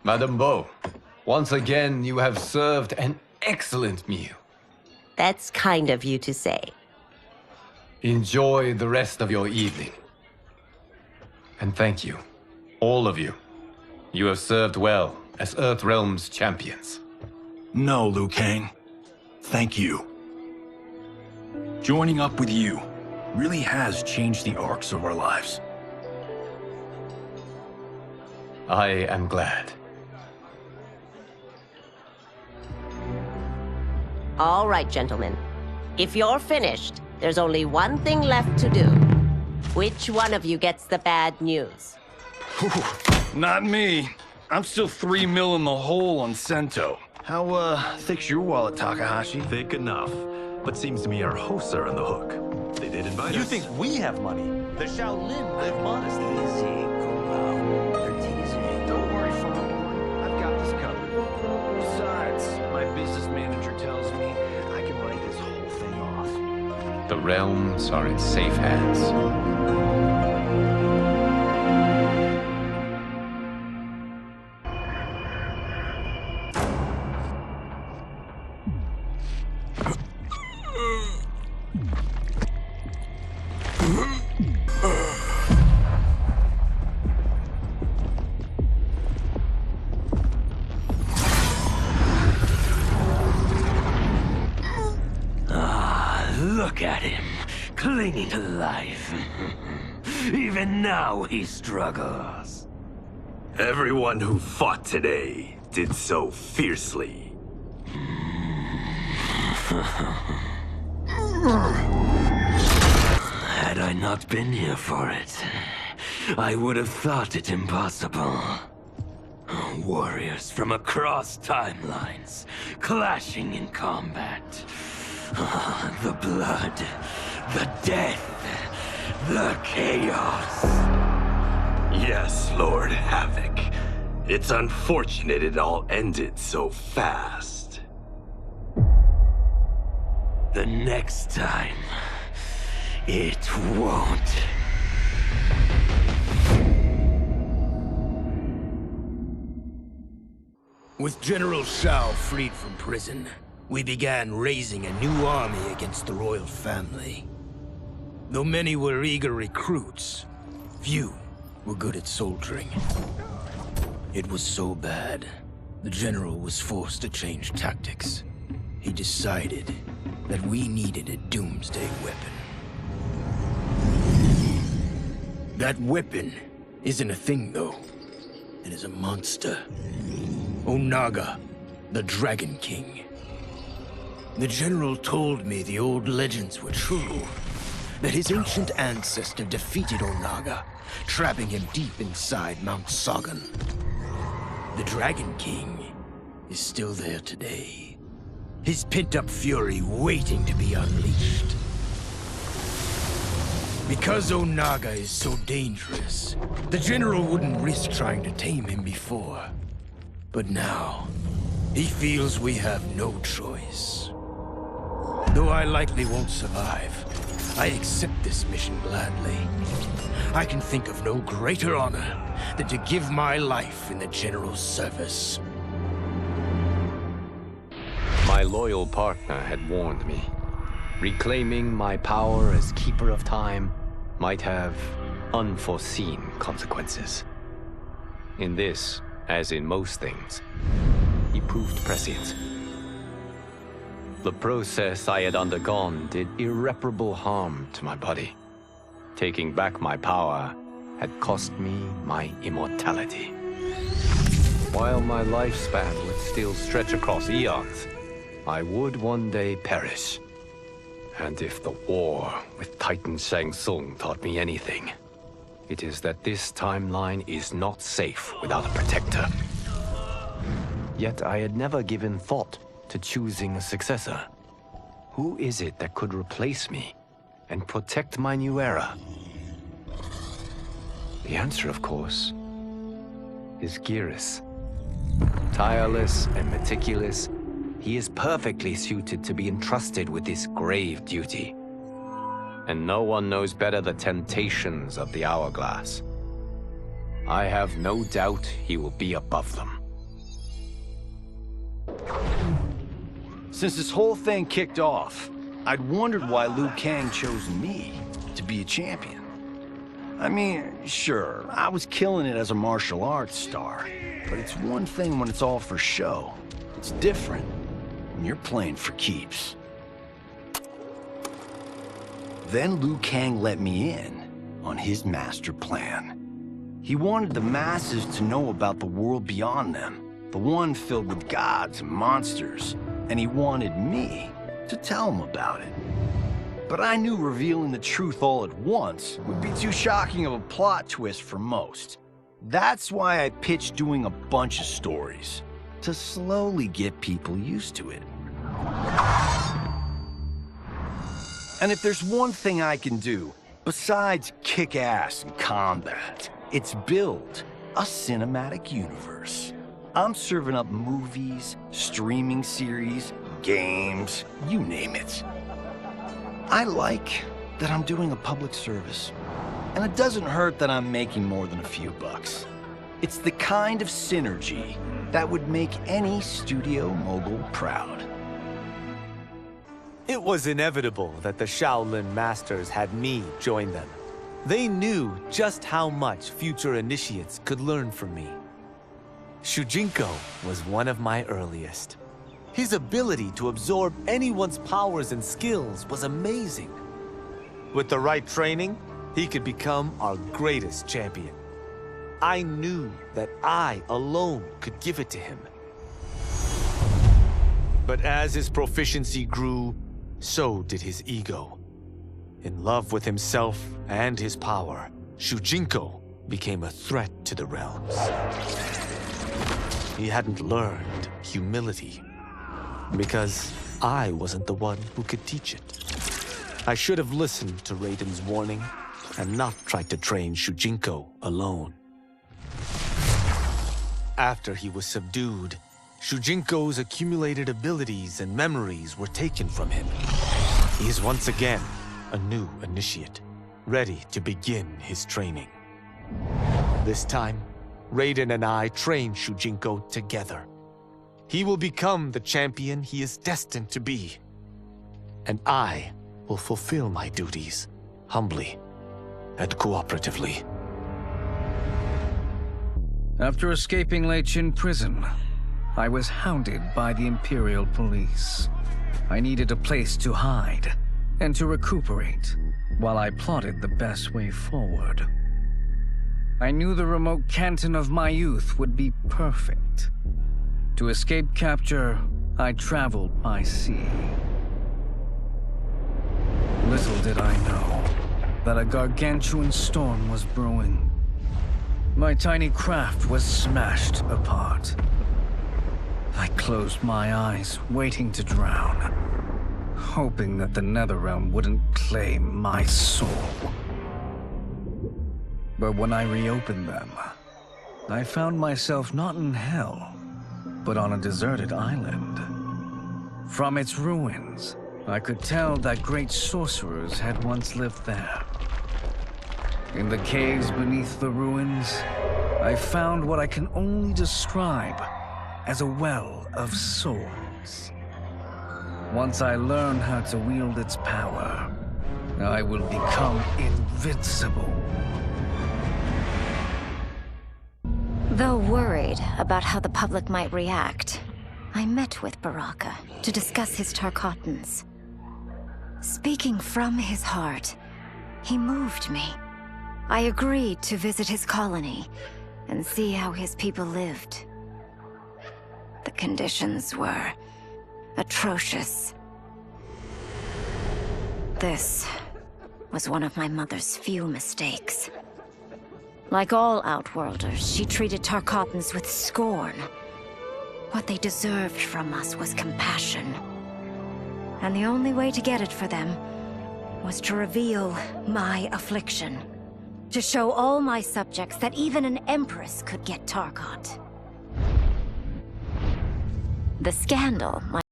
Madame Beau, once again you have served an excellent meal. That's kind of you to say. Enjoy the rest of your evening. And thank you, all of you. You have served well as Earthrealm's champions. No, Liu Kang. Thank you. Joining up with you really has changed the arcs of our lives. I am glad. All right, gentlemen. If you're finished, there's only one thing left to do. Which one of you gets the bad news? Not me. I'm still 3 mil in the hole on Sento. How, thick's your wallet, Takahashi? Thick enough. But seems to me our hosts are on the hook. They did invite us. You think we have money? The Shaolin live modestly. Easy, Kombat. They're teasing. Don't worry, Father. I've got this covered. Besides, my business manager tells me I can write this whole thing off. The realms are in safe hands. Look at him, clinging to life. Even now he struggles. Everyone who fought today did so fiercely. Had I not been here for it, I would have thought it impossible. Warriors from across timelines, clashing in combat. The blood, the death, the chaos. Yes, Lord Havoc. It's unfortunate it all ended so fast. The next time, it won't. With General Shao freed from prison, we began raising a new army against the royal family. Though many were eager recruits, few were good at soldiering. It was so bad, the general was forced to change tactics. He decided that we needed a doomsday weapon. That weapon isn't a thing, though. It is a monster. Onaga, the Dragon King. The general told me the old legends were true, that his ancient ancestor defeated Onaga, trapping him deep inside Mount Sagan. The Dragon King is still there today, his pent-up fury waiting to be unleashed. Because Onaga is so dangerous, the general wouldn't risk trying to tame him before. But now, he feels we have no choice. Though I likely won't survive, I accept this mission gladly. I can think of no greater honor than to give my life in the General's service. My loyal partner had warned me. Reclaiming my power as Keeper of Time might have unforeseen consequences. In this, as in most things, he proved prescient. The process I had undergone did irreparable harm to my body. Taking back my power had cost me my immortality. While my lifespan would still stretch across eons, I would one day perish. And if the war with Titan Shang Tsung taught me anything, it is that this timeline is not safe without a protector. Yet I had never given thought to choosing a successor. Who is it that could replace me and protect my new era? The answer, of course, is Geras. Tireless and meticulous, he is perfectly suited to be entrusted with this grave duty. And no one knows better the temptations of the hourglass. I have no doubt he will be above them. Since this whole thing kicked off, I'd wondered why Liu Kang chose me to be a champion. I mean, sure, I was killing it as a martial arts star, but it's one thing when it's all for show. It's different when you're playing for keeps. Then Liu Kang let me in on his master plan. He wanted the masses to know about the world beyond them, the one filled with gods and monsters, and he wanted me to tell them about it. But I knew revealing the truth all at once would be too shocking of a plot twist for most. That's why I pitched doing a bunch of stories, to slowly get people used to it. And if there's one thing I can do, besides kick ass in combat, it's build a cinematic universe. I'm serving up movies, streaming series, games, you name it. I like that I'm doing a public service. And it doesn't hurt that I'm making more than a few bucks. It's the kind of synergy that would make any studio mogul proud. It was inevitable that the Shaolin Masters had me join them. They knew just how much future initiates could learn from me. Shujinko was one of my earliest. His ability to absorb anyone's powers and skills was amazing. With the right training, he could become our greatest champion. I knew that I alone could give it to him. But as his proficiency grew, so did his ego. In love with himself and his power, Shujinko became a threat to the realms. He hadn't learned humility, because I wasn't the one who could teach it. I should have listened to Raiden's warning and not tried to train Shujinko alone. After he was subdued, Shujinko's accumulated abilities and memories were taken from him. He is once again a new initiate, ready to begin his training. This time, Raiden and I train Shujinko together. He will become the champion he is destined to be. And I will fulfill my duties, humbly and cooperatively. After escaping Lei Chin prison, I was hounded by the Imperial Police. I needed a place to hide and to recuperate while I plotted the best way forward. I knew the remote canton of my youth would be perfect. To escape capture, I traveled by sea. Little did I know that a gargantuan storm was brewing. My tiny craft was smashed apart. I closed my eyes, waiting to drown, hoping that the Netherrealm wouldn't claim my soul. But when I reopened them, I found myself not in hell, but on a deserted island. From its ruins, I could tell that great sorcerers had once lived there. In the caves beneath the ruins, I found what I can only describe as a well of souls. Once I learn how to wield its power, I will become invincible. Though worried about how the public might react, I met with Baraka to discuss his Tarkatans. Speaking from his heart, he moved me. I agreed to visit his colony and see how his people lived. The conditions were atrocious. This was one of my mother's few mistakes. Like all Outworlders, she treated Tarkatans with scorn. What they deserved from us was compassion. And the only way to get it for them was to reveal my affliction. To show all my subjects that even an empress could get Tarkat. The scandal